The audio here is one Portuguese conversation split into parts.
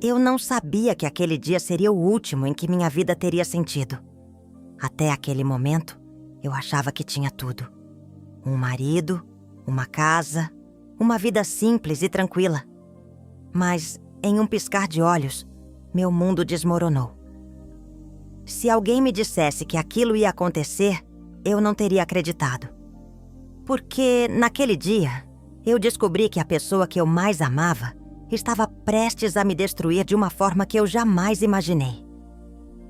Eu não sabia que aquele dia seria o último em que minha vida teria sentido. Até aquele momento, eu achava que tinha tudo. Um marido, uma casa, uma vida simples e tranquila. Mas, em um piscar de olhos, meu mundo desmoronou. Se alguém me dissesse que aquilo ia acontecer, eu não teria acreditado. Porque, naquele dia, eu descobri que a pessoa que eu mais amava estava prestes a me destruir de uma forma que eu jamais imaginei.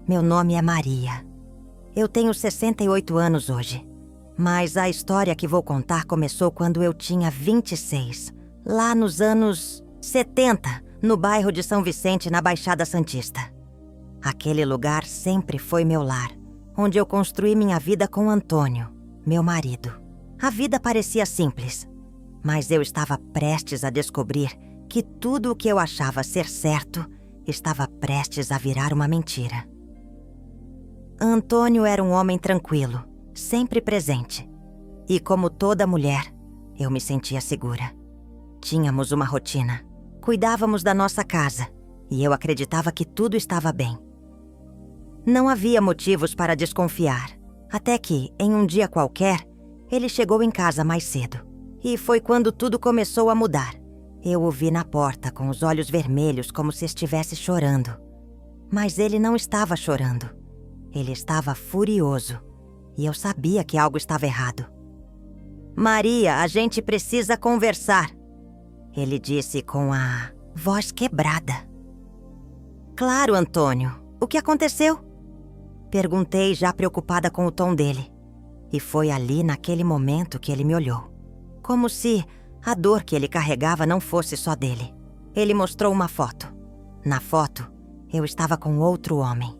Meu nome é Maria. Eu tenho 68 anos hoje. Mas a história que vou contar começou quando eu tinha 26, lá nos anos 70, no bairro de São Vicente, na Baixada Santista. Aquele lugar sempre foi meu lar, onde eu construí minha vida com Antônio, meu marido. A vida parecia simples, mas eu estava prestes a descobrir que tudo o que eu achava ser certo estava prestes a virar uma mentira. Antônio era um homem tranquilo, sempre presente. E como toda mulher, eu me sentia segura. Tínhamos uma rotina, cuidávamos da nossa casa e eu acreditava que tudo estava bem. Não havia motivos para desconfiar, até que, em um dia qualquer, ele chegou em casa mais cedo. E foi quando tudo começou a mudar. Eu o vi na porta com os olhos vermelhos como se estivesse chorando. Mas ele não estava chorando. Ele estava furioso. E eu sabia que algo estava errado. "Maria, a gente precisa conversar", ele disse com a voz quebrada. "Claro, Antônio. O que aconteceu?" Perguntei, já preocupada com o tom dele. E foi ali, naquele momento, que ele me olhou. Como se a dor que ele carregava não fosse só dele. Ele mostrou uma foto. Na foto, eu estava com outro homem.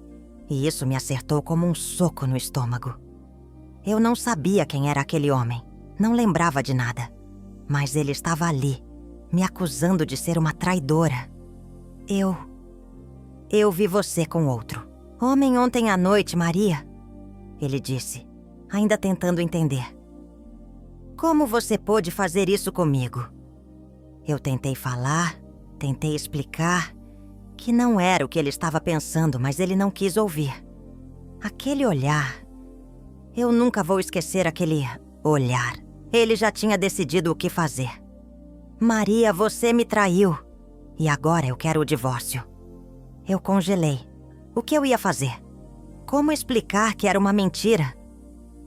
E isso me acertou como um soco no estômago. Eu não sabia quem era aquele homem. Não lembrava de nada. Mas ele estava ali, me acusando de ser uma traidora. Eu vi você com outro. Homem ontem à noite, Maria, ele disse, ainda tentando entender. Como você pôde fazer isso comigo? Eu tentei falar, tentei explicar que não era o que ele estava pensando, mas ele não quis ouvir. Aquele olhar, eu nunca vou esquecer aquele olhar. Ele já tinha decidido o que fazer. Maria, você me traiu. E agora eu quero o divórcio. Eu congelei. O que eu ia fazer? Como explicar que era uma mentira?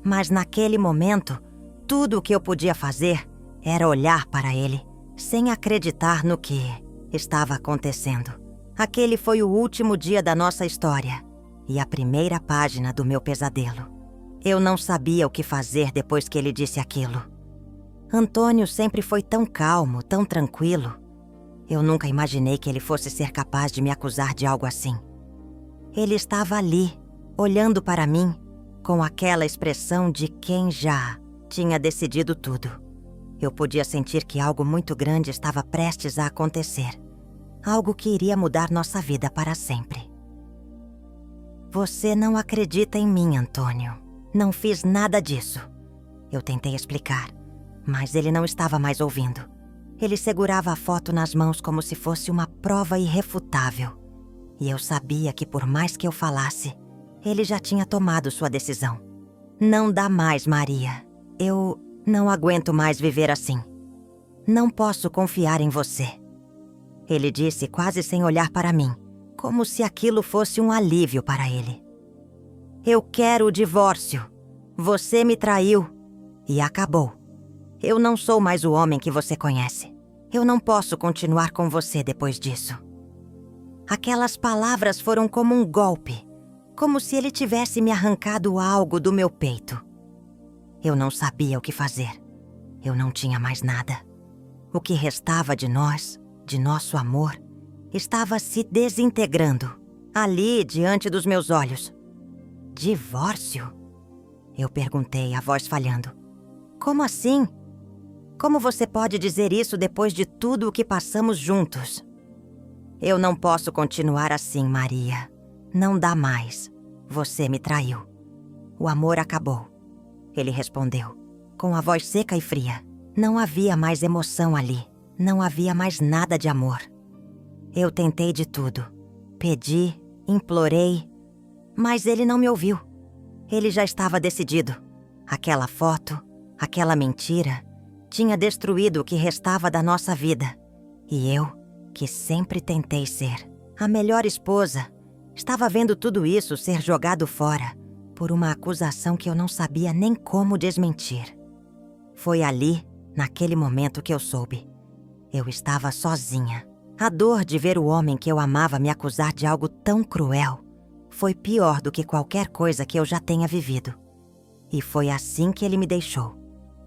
Mas naquele momento, tudo o que eu podia fazer era olhar para ele, sem acreditar no que estava acontecendo. Aquele foi o último dia da nossa história e a primeira página do meu pesadelo. Eu não sabia o que fazer depois que ele disse aquilo. Antônio sempre foi tão calmo, tão tranquilo. Eu nunca imaginei que ele fosse ser capaz de me acusar de algo assim. Ele estava ali, olhando para mim, com aquela expressão de quem já tinha decidido tudo. Eu podia sentir que algo muito grande estava prestes a acontecer. Algo que iria mudar nossa vida para sempre. Você não acredita em mim, Antônio. Não fiz nada disso. Eu tentei explicar, mas ele não estava mais ouvindo. Ele segurava a foto nas mãos como se fosse uma prova irrefutável. E eu sabia que por mais que eu falasse, ele já tinha tomado sua decisão. Não dá mais, Maria. Eu não aguento mais viver assim. Não posso confiar em você. Ele disse quase sem olhar para mim, como se aquilo fosse um alívio para ele. Eu quero o divórcio. Você me traiu. E acabou. Eu não sou mais o homem que você conhece. Eu não posso continuar com você depois disso. Aquelas palavras foram como um golpe, como se ele tivesse me arrancado algo do meu peito. Eu não sabia o que fazer. Eu não tinha mais nada. O que restava de nós, de nosso amor, estava se desintegrando, ali diante dos meus olhos. Divórcio? Eu perguntei, a voz falhando. Como assim? Como você pode dizer isso depois de tudo o que passamos juntos? Eu não posso continuar assim, Maria. Não dá mais. Você me traiu. O amor acabou. Ele respondeu, com a voz seca e fria. Não havia mais emoção ali. Não havia mais nada de amor. Eu tentei de tudo. Pedi, implorei, mas ele não me ouviu. Ele já estava decidido. Aquela foto, aquela mentira, tinha destruído o que restava da nossa vida. E eu, que sempre tentei ser a melhor esposa, estava vendo tudo isso ser jogado fora por uma acusação que eu não sabia nem como desmentir. Foi ali, naquele momento, que eu soube. Eu estava sozinha. A dor de ver o homem que eu amava me acusar de algo tão cruel foi pior do que qualquer coisa que eu já tenha vivido. E foi assim que ele me deixou.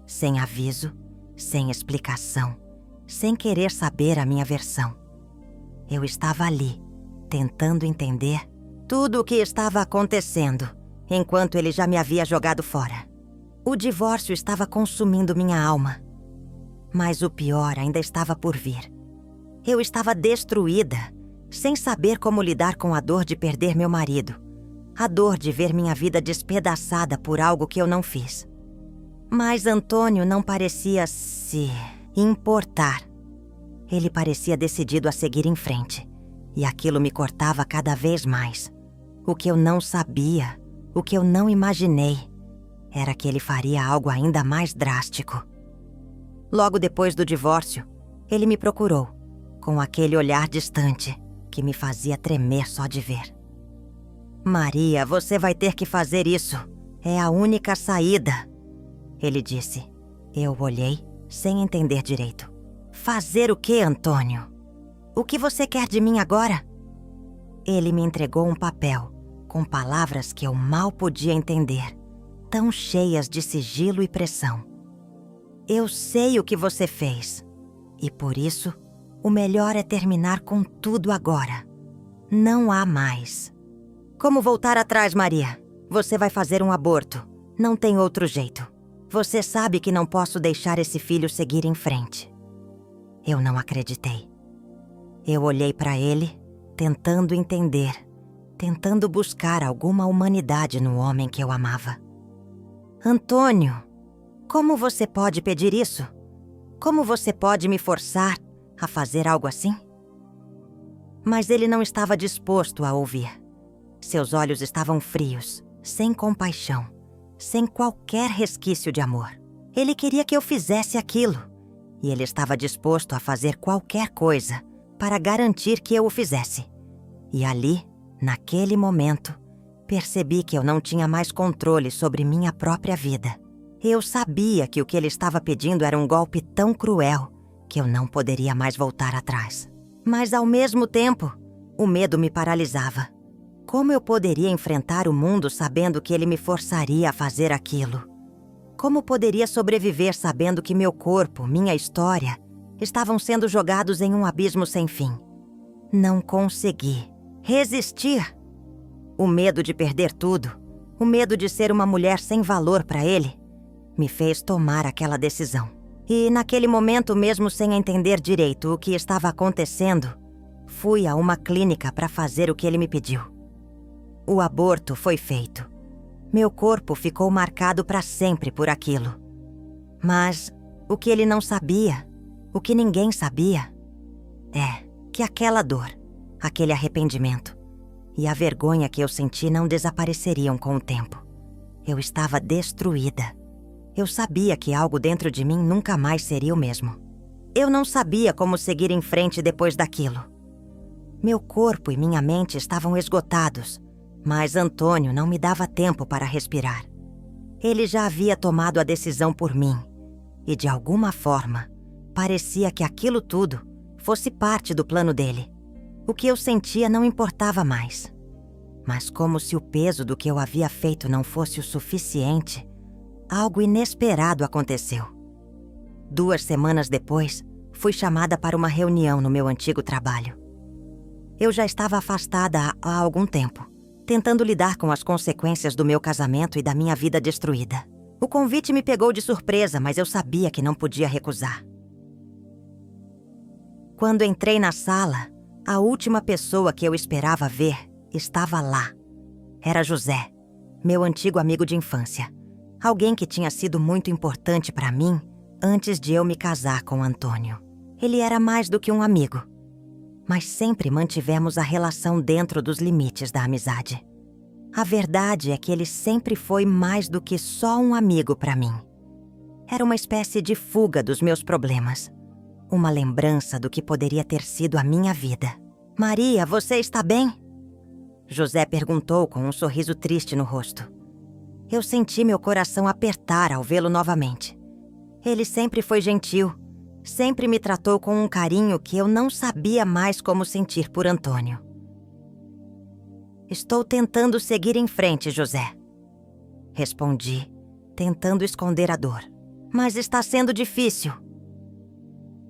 Sem aviso, sem explicação, sem querer saber a minha versão. Eu estava ali, tentando entender tudo o que estava acontecendo, enquanto ele já me havia jogado fora. O divórcio estava consumindo minha alma. Mas o pior ainda estava por vir. Eu estava destruída, sem saber como lidar com a dor de perder meu marido, a dor de ver minha vida despedaçada por algo que eu não fiz. Mas Antônio não parecia se importar. Ele parecia decidido a seguir em frente, e aquilo me cortava cada vez mais. O que eu não sabia, o que eu não imaginei, era que ele faria algo ainda mais drástico. Logo depois do divórcio, ele me procurou, com aquele olhar distante que me fazia tremer só de ver. "Maria, você vai ter que fazer isso. É a única saída", ele disse. Eu olhei, sem entender direito. "Fazer o quê, Antônio? O que você quer de mim agora?" Ele me entregou um papel, com palavras que eu mal podia entender, tão cheias de sigilo e pressão. "Eu sei o que você fez, e por isso, o melhor é terminar com tudo agora. Não há mais. Como voltar atrás, Maria? Você vai fazer um aborto. Não tem outro jeito. Você sabe que não posso deixar esse filho seguir em frente." Eu não acreditei. Eu olhei para ele, tentando entender, tentando buscar alguma humanidade no homem que eu amava. "Antônio, como você pode pedir isso? Como você pode me forçar a fazer algo assim?" Mas ele não estava disposto a ouvir. Seus olhos estavam frios, sem compaixão, sem qualquer resquício de amor. Ele queria que eu fizesse aquilo, e ele estava disposto a fazer qualquer coisa para garantir que eu o fizesse. E ali, naquele momento, percebi que eu não tinha mais controle sobre minha própria vida. Eu sabia que o que ele estava pedindo era um golpe tão cruel que eu não poderia mais voltar atrás. Mas, ao mesmo tempo, o medo me paralisava. Como eu poderia enfrentar o mundo sabendo que ele me forçaria a fazer aquilo? Como poderia sobreviver sabendo que meu corpo, minha história, estavam sendo jogados em um abismo sem fim? Não consegui resistir. O medo de perder tudo, o medo de ser uma mulher sem valor para ele, me fez tomar aquela decisão. E naquele momento, mesmo sem entender direito o que estava acontecendo, fui a uma clínica para fazer o que ele me pediu. O aborto foi feito. Meu corpo ficou marcado para sempre por aquilo. Mas o que ele não sabia, o que ninguém sabia, é que aquela dor, aquele arrependimento e a vergonha que eu senti não desapareceriam com o tempo. Eu estava destruída. Eu sabia que algo dentro de mim nunca mais seria o mesmo. Eu não sabia como seguir em frente depois daquilo. Meu corpo e minha mente estavam esgotados, mas Antônio não me dava tempo para respirar. Ele já havia tomado a decisão por mim, e de alguma forma, parecia que aquilo tudo fosse parte do plano dele. O que eu sentia não importava mais. Mas como se o peso do que eu havia feito não fosse o suficiente, algo inesperado aconteceu. 2 semanas depois, fui chamada para uma reunião no meu antigo trabalho. Eu já estava afastada há algum tempo, tentando lidar com as consequências do meu casamento e da minha vida destruída. O convite me pegou de surpresa, mas eu sabia que não podia recusar. Quando entrei na sala, a última pessoa que eu esperava ver estava lá. Era José, meu antigo amigo de infância. Alguém que tinha sido muito importante para mim antes de eu me casar com Antônio. Ele era mais do que um amigo. mas sempre mantivemos a relação dentro dos limites da amizade. A verdade é que ele sempre foi mais do que só um amigo para mim. Era uma espécie de fuga dos meus problemas. Uma lembrança do que poderia ter sido a minha vida. Maria, você está bem? José perguntou com um sorriso triste no rosto. Eu senti meu coração apertar ao vê-lo novamente. Ele sempre foi gentil, sempre me tratou com um carinho que eu não sabia mais como sentir por Antônio. Estou tentando seguir em frente, José. Respondi, tentando esconder a dor. Mas está sendo difícil.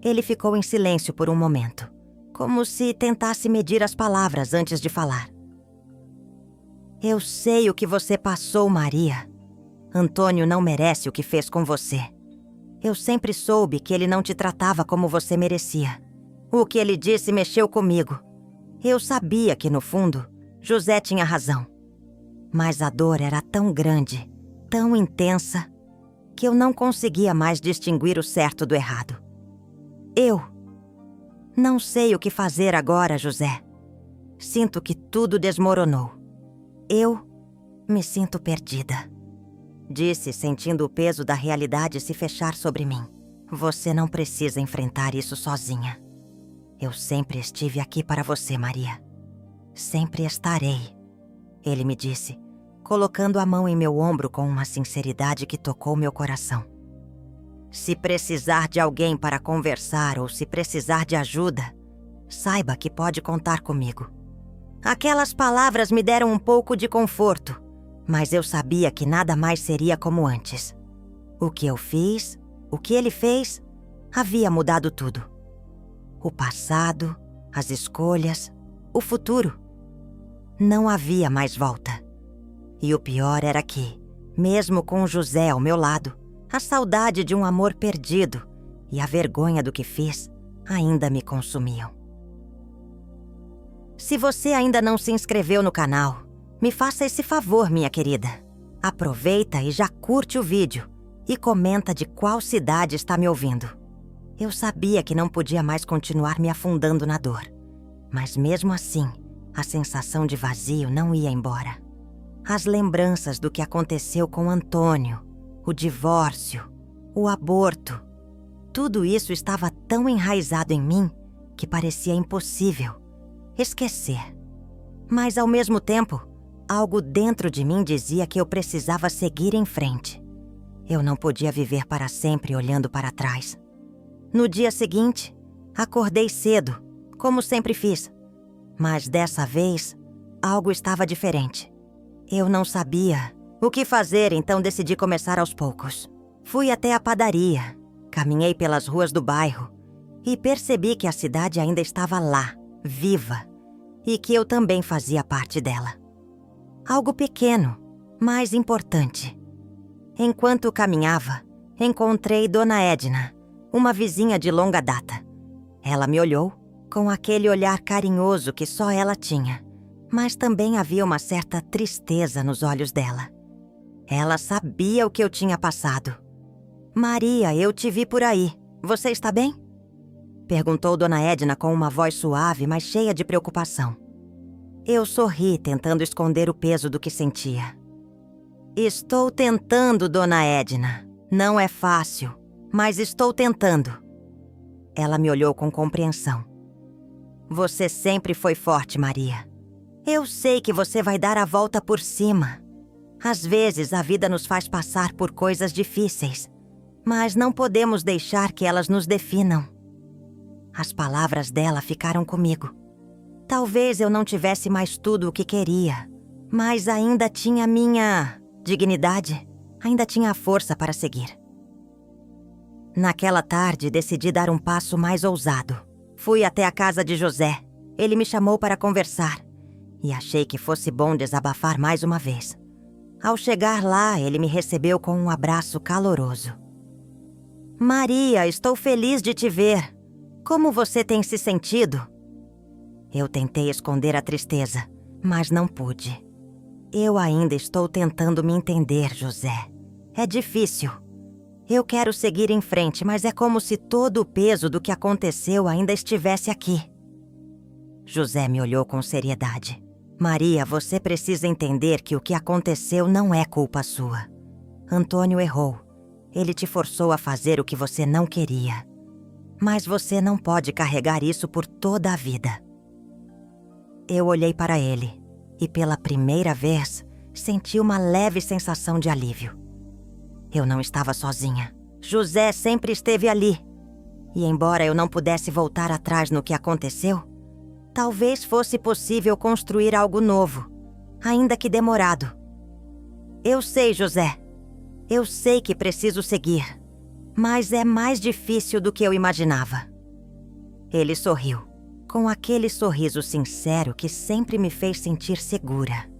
Ele ficou em silêncio por um momento, como se tentasse medir as palavras antes de falar. Eu sei o que você passou, Maria. Antônio não merece o que fez com você. Eu sempre soube que ele não te tratava como você merecia. O que ele disse mexeu comigo. Eu sabia que, no fundo, José tinha razão. Mas a dor era tão grande, tão intensa, que eu não conseguia mais distinguir o certo do errado. Eu não sei o que fazer agora, José. Sinto que tudo desmoronou. Eu me sinto perdida. Disse, sentindo o peso da realidade se fechar sobre mim. Você não precisa enfrentar isso sozinha. Eu sempre estive aqui para você, Maria. Sempre estarei, ele me disse, colocando a mão em meu ombro com uma sinceridade que tocou meu coração. Se precisar de alguém para conversar ou se precisar de ajuda, saiba que pode contar comigo. Aquelas palavras me deram um pouco de conforto, mas eu sabia que nada mais seria como antes. O que eu fiz, o que ele fez, havia mudado tudo. O passado, as escolhas, o futuro. Não havia mais volta. E o pior era que, mesmo com José ao meu lado, a saudade de um amor perdido e a vergonha do que fiz ainda me consumiam. Se você ainda não se inscreveu no canal, me faça esse favor, minha querida. Aproveita e já curte o vídeo e comenta de qual cidade está me ouvindo. Eu sabia que não podia mais continuar me afundando na dor, mas mesmo assim, a sensação de vazio não ia embora. As lembranças do que aconteceu com Antônio, o divórcio, o aborto, tudo isso estava tão enraizado em mim que parecia impossível esquecer. Mas ao mesmo tempo, algo dentro de mim dizia que eu precisava seguir em frente. Eu não podia viver para sempre olhando para trás. No dia seguinte, acordei cedo, como sempre fiz. Mas dessa vez, algo estava diferente. Eu não sabia o que fazer, então decidi começar aos poucos. Fui até a padaria, caminhei pelas ruas do bairro e percebi que a cidade ainda estava lá, viva, e que eu também fazia parte dela. Algo pequeno, mas importante. Enquanto caminhava, encontrei Dona Edna, uma vizinha de longa data. Ela me olhou com aquele olhar carinhoso que só ela tinha, mas também havia uma certa tristeza nos olhos dela. Ela sabia o que eu tinha passado. Maria, eu te vi por aí. Você está bem? Perguntou Dona Edna com uma voz suave, mas cheia de preocupação. Eu sorri, tentando esconder o peso do que sentia. Estou tentando, Dona Edna. Não é fácil, mas estou tentando. Ela me olhou com compreensão. Você sempre foi forte, Maria. Eu sei que você vai dar a volta por cima. Às vezes a vida nos faz passar por coisas difíceis, mas não podemos deixar que elas nos definam. As palavras dela ficaram comigo. Talvez eu não tivesse mais tudo o que queria, mas ainda tinha minha dignidade, ainda tinha a força para seguir. Naquela tarde, decidi dar um passo mais ousado. Fui até a casa de José. Ele me chamou para conversar e achei que fosse bom desabafar mais uma vez. Ao chegar lá, ele me recebeu com um abraço caloroso. Maria, estou feliz de te ver. Como você tem se sentido? Eu tentei esconder a tristeza, mas não pude. Eu ainda estou tentando me entender, José. É difícil. Eu quero seguir em frente, mas é como se todo o peso do que aconteceu ainda estivesse aqui. José me olhou com seriedade. Maria, você precisa entender que o que aconteceu não é culpa sua. Antônio errou. Ele te forçou a fazer o que você não queria. Mas você não pode carregar isso por toda a vida. Eu olhei para ele e, pela primeira vez, senti uma leve sensação de alívio. Eu não estava sozinha. José sempre esteve ali. E embora eu não pudesse voltar atrás no que aconteceu, talvez fosse possível construir algo novo, ainda que demorado. Eu sei, José. Eu sei que preciso seguir, mas é mais difícil do que eu imaginava. Ele sorriu, com aquele sorriso sincero que sempre me fez sentir segura.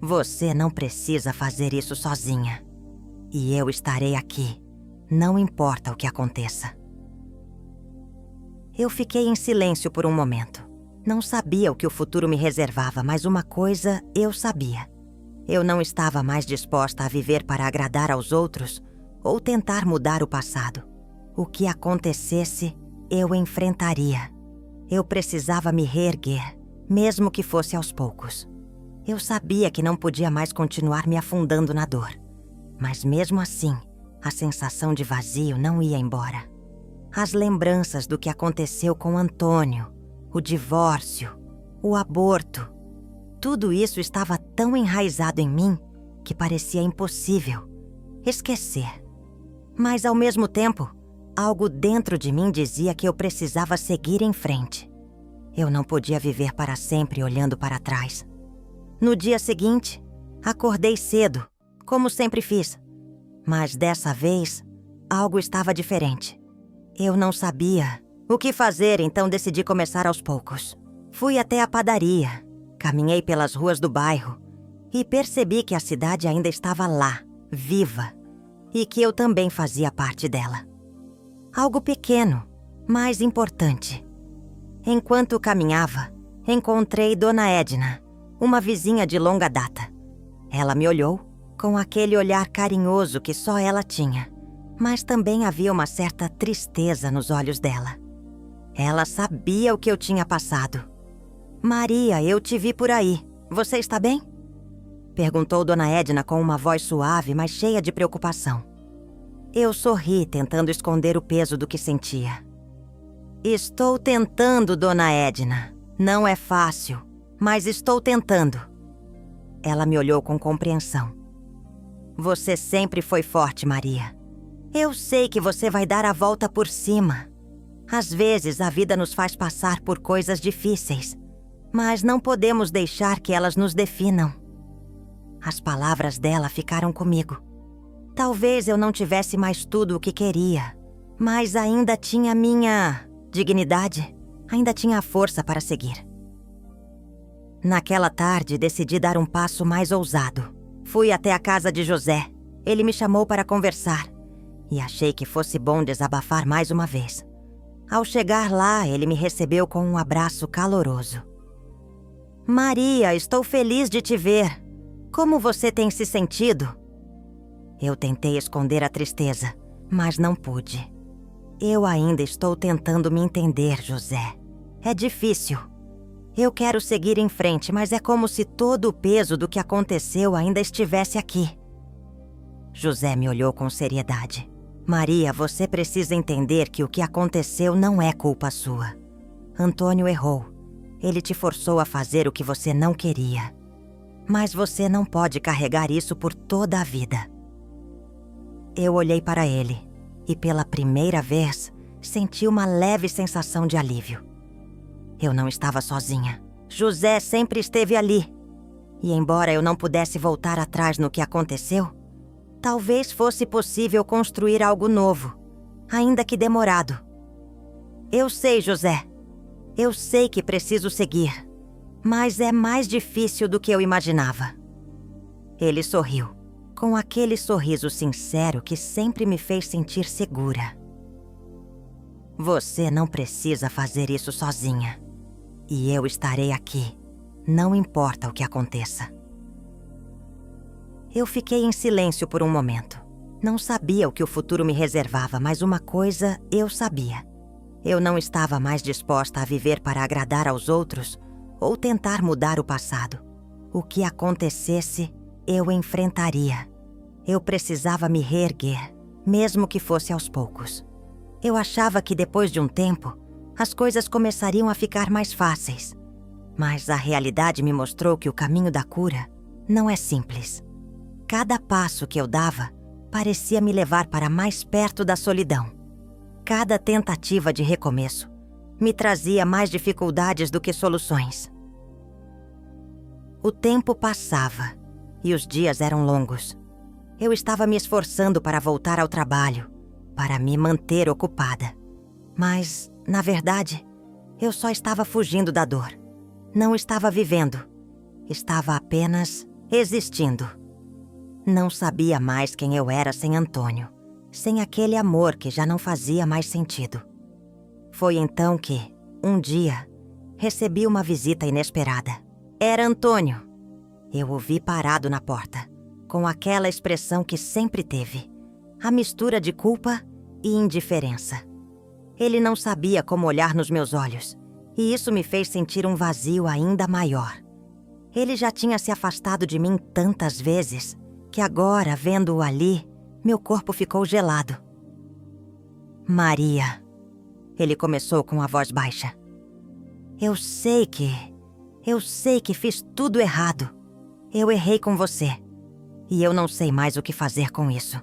Você não precisa fazer isso sozinha. E eu estarei aqui, não importa o que aconteça. Eu fiquei em silêncio por um momento. Não sabia o que o futuro me reservava, mas uma coisa eu sabia. Eu não estava mais disposta a viver para agradar aos outros ou tentar mudar o passado. O que acontecesse, eu enfrentaria. Eu precisava me reerguer, mesmo que fosse aos poucos. Eu sabia que não podia mais continuar me afundando na dor. Mas mesmo assim, a sensação de vazio não ia embora. As lembranças do que aconteceu com Antônio, o divórcio, o aborto, tudo isso estava tão enraizado em mim que parecia impossível esquecer. Mas ao mesmo tempo, algo dentro de mim dizia que eu precisava seguir em frente. Eu não podia viver para sempre olhando para trás. No dia seguinte, acordei cedo, como sempre fiz. Mas dessa vez, algo estava diferente. Eu não sabia o que fazer, então decidi começar aos poucos. Fui até a padaria, caminhei pelas ruas do bairro e percebi que a cidade ainda estava lá, viva, e que eu também fazia parte dela. Algo pequeno, mas importante. Enquanto caminhava, encontrei Dona Edna, uma vizinha de longa data. Ela me olhou com aquele olhar carinhoso que só ela tinha, mas também havia uma certa tristeza nos olhos dela. Ela sabia o que eu tinha passado. Maria, eu te vi por aí. Você está bem? Perguntou Dona Edna com uma voz suave, mas cheia de preocupação. Eu sorri, tentando esconder o peso do que sentia. Estou tentando, Dona Edna. Não é fácil, mas estou tentando. Ela me olhou com compreensão. Você sempre foi forte, Maria. Eu sei que você vai dar a volta por cima. Às vezes a vida nos faz passar por coisas difíceis, mas não podemos deixar que elas nos definam. As palavras dela ficaram comigo. Talvez eu não tivesse mais tudo o que queria, mas ainda tinha minha dignidade, ainda tinha a força para seguir. Naquela tarde, decidi dar um passo mais ousado. Fui até a casa de José. Ele me chamou para conversar e achei que fosse bom desabafar mais uma vez. Ao chegar lá, ele me recebeu com um abraço caloroso. Maria, estou feliz de te ver. Como você tem se sentido? Eu tentei esconder a tristeza, mas não pude. Eu ainda estou tentando me entender, José. É difícil. Eu quero seguir em frente, mas é como se todo o peso do que aconteceu ainda estivesse aqui. José me olhou com seriedade. Maria, você precisa entender que o que aconteceu não é culpa sua. Antônio errou. Ele te forçou a fazer o que você não queria. Mas você não pode carregar isso por toda a vida. Eu olhei para ele e, pela primeira vez, senti uma leve sensação de alívio. Eu não estava sozinha. José sempre esteve ali. E embora eu não pudesse voltar atrás no que aconteceu, talvez fosse possível construir algo novo, ainda que demorado. Eu sei, José. Eu sei que preciso seguir, mas é mais difícil do que eu imaginava. Ele sorriu, com aquele sorriso sincero que sempre me fez sentir segura. Você não precisa fazer isso sozinha. E eu estarei aqui, não importa o que aconteça. Eu fiquei em silêncio por um momento. Não sabia o que o futuro me reservava, mas uma coisa eu sabia. Eu não estava mais disposta a viver para agradar aos outros ou tentar mudar o passado. O que acontecesse, eu enfrentaria. Eu precisava me reerguer, mesmo que fosse aos poucos. Eu achava que depois de um tempo, as coisas começariam a ficar mais fáceis. Mas a realidade me mostrou que o caminho da cura não é simples. Cada passo que eu dava parecia me levar para mais perto da solidão. Cada tentativa de recomeço me trazia mais dificuldades do que soluções. O tempo passava e os dias eram longos. Eu estava me esforçando para voltar ao trabalho, para me manter ocupada. Mas, na verdade, eu só estava fugindo da dor. Não estava vivendo. Estava apenas existindo. Não sabia mais quem eu era sem Antônio, sem aquele amor que já não fazia mais sentido. Foi então que, um dia, recebi uma visita inesperada. Era Antônio. Eu o vi parado na porta, com aquela expressão que sempre teve, a mistura de culpa e indiferença. Ele não sabia como olhar nos meus olhos, e isso me fez sentir um vazio ainda maior. Ele já tinha se afastado de mim tantas vezes, que agora, vendo-o ali, meu corpo ficou gelado. Maria, ele começou com a voz baixa. Eu sei que fiz tudo errado. Eu errei com você. E eu não sei mais o que fazer com isso.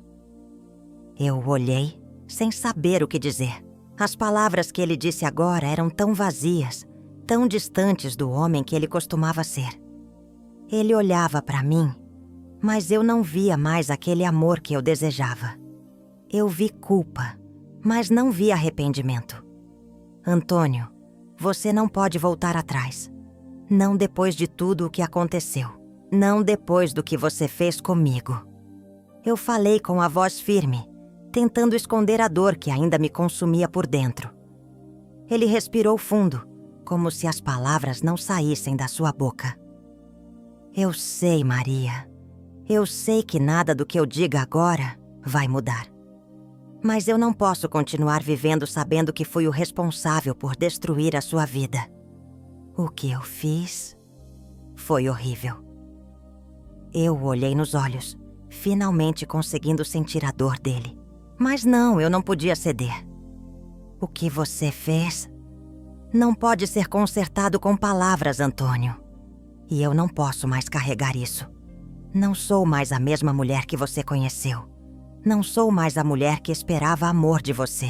Eu olhei, sem saber o que dizer. As palavras que ele disse agora eram tão vazias, tão distantes do homem que ele costumava ser. Ele olhava para mim, mas eu não via mais aquele amor que eu desejava. Eu vi culpa, mas não vi arrependimento. Antônio, você não pode voltar atrás. Não depois de tudo o que aconteceu. Não depois do que você fez comigo. Eu falei com a voz firme, tentando esconder a dor que ainda me consumia por dentro. Ele respirou fundo, como se as palavras não saíssem da sua boca. Eu sei, Maria. Eu sei que nada do que eu diga agora vai mudar. Mas eu não posso continuar vivendo sabendo que fui o responsável por destruir a sua vida. O que eu fiz foi horrível. Eu o olhei nos olhos, finalmente conseguindo sentir a dor dele. Mas não, eu não podia ceder. O que você fez não pode ser consertado com palavras, Antônio. E eu não posso mais carregar isso. Não sou mais a mesma mulher que você conheceu. Não sou mais a mulher que esperava amor de você.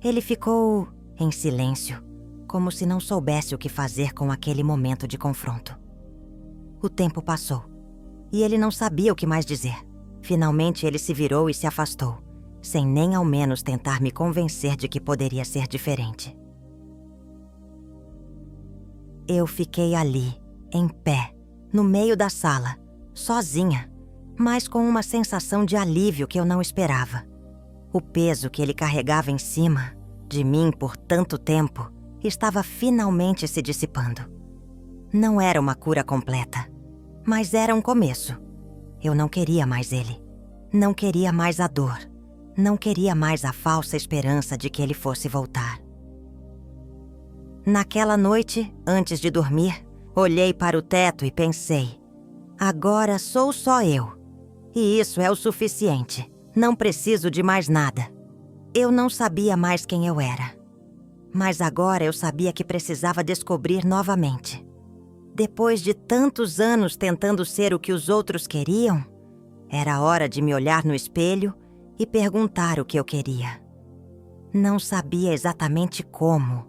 Ele ficou em silêncio, como se não soubesse o que fazer com aquele momento de confronto. O tempo passou, e ele não sabia o que mais dizer. Finalmente ele se virou e se afastou, sem nem ao menos tentar me convencer de que poderia ser diferente. Eu fiquei ali, em pé, no meio da sala, sozinha, mas com uma sensação de alívio que eu não esperava. O peso que ele carregava em cima de mim por tanto tempo estava finalmente se dissipando. Não era uma cura completa, mas era um começo. Eu não queria mais ele. Não queria mais a dor. Não queria mais a falsa esperança de que ele fosse voltar. Naquela noite, antes de dormir, olhei para o teto e pensei: agora sou só eu. E isso é o suficiente. Não preciso de mais nada. Eu não sabia mais quem eu era. Mas agora eu sabia que precisava descobrir novamente. Depois de tantos anos tentando ser o que os outros queriam, era hora de me olhar no espelho e perguntar o que eu queria. Não sabia exatamente como,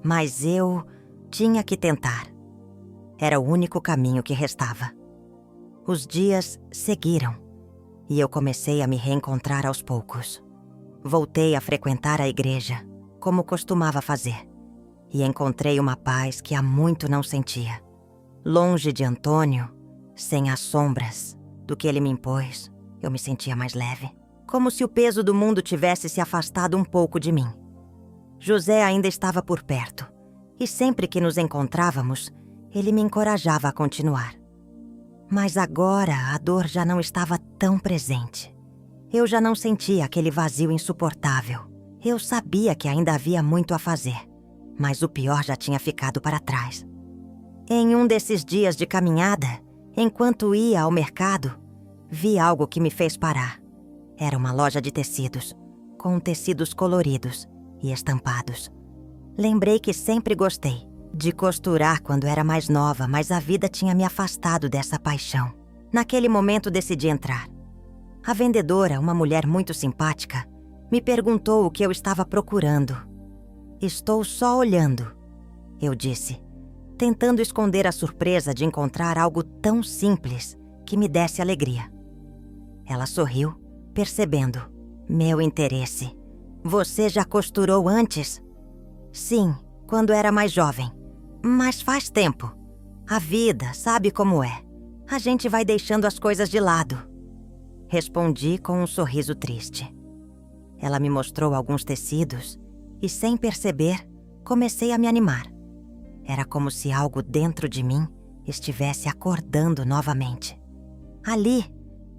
mas eu tinha que tentar. Era o único caminho que restava. Os dias seguiram e eu comecei a me reencontrar aos poucos. Voltei a frequentar a igreja, como costumava fazer, e encontrei uma paz que há muito não sentia. Longe de Antônio, sem as sombras do que ele me impôs, eu me sentia mais leve, como se o peso do mundo tivesse se afastado um pouco de mim. José ainda estava por perto, e sempre que nos encontrávamos, ele me encorajava a continuar. Mas agora a dor já não estava tão presente. Eu já não sentia aquele vazio insuportável, Eu sabia que ainda havia muito a fazer, mas o pior já tinha ficado para trás. Em um desses dias de caminhada, enquanto ia ao mercado, vi algo que me fez parar. Era uma loja de tecidos, com tecidos coloridos e estampados. Lembrei que sempre gostei de costurar quando era mais nova, mas a vida tinha me afastado dessa paixão. Naquele momento decidi entrar. A vendedora, uma mulher muito simpática, me perguntou o que eu estava procurando. "Estou só olhando", eu disse, tentando esconder a surpresa de encontrar algo tão simples que me desse alegria. Ela sorriu, percebendo meu interesse. "Você já costurou antes?" "Sim, quando era mais jovem. Mas faz tempo. A vida, sabe como é. A gente vai deixando as coisas de lado." Respondi com um sorriso triste. Ela me mostrou alguns tecidos e, sem perceber, comecei a me animar. Era como se algo dentro de mim estivesse acordando novamente. Ali,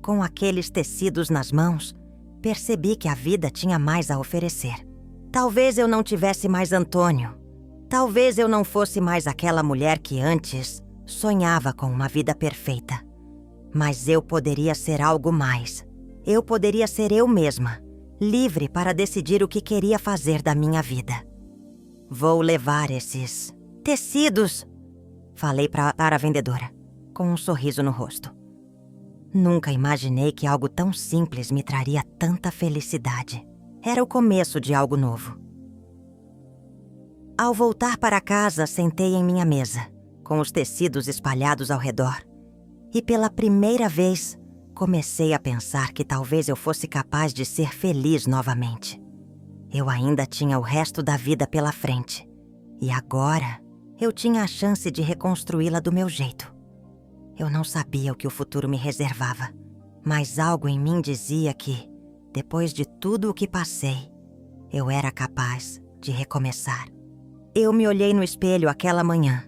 com aqueles tecidos nas mãos, percebi que a vida tinha mais a oferecer. Talvez eu não tivesse mais Antônio. Talvez eu não fosse mais aquela mulher que antes sonhava com uma vida perfeita. Mas eu poderia ser algo mais. Eu poderia ser eu mesma, livre para decidir o que queria fazer da minha vida. "Vou levar esses tecidos", falei para a vendedora, com um sorriso no rosto. Nunca imaginei que algo tão simples me traria tanta felicidade. Era o começo de algo novo. Ao voltar para casa, sentei em minha mesa, com os tecidos espalhados ao redor. E pela primeira vez, comecei a pensar que talvez eu fosse capaz de ser feliz novamente. Eu ainda tinha o resto da vida pela frente. E agora, eu tinha a chance de reconstruí-la do meu jeito. Eu não sabia o que o futuro me reservava, mas algo em mim dizia que, depois de tudo o que passei, eu era capaz de recomeçar. Eu me olhei no espelho aquela manhã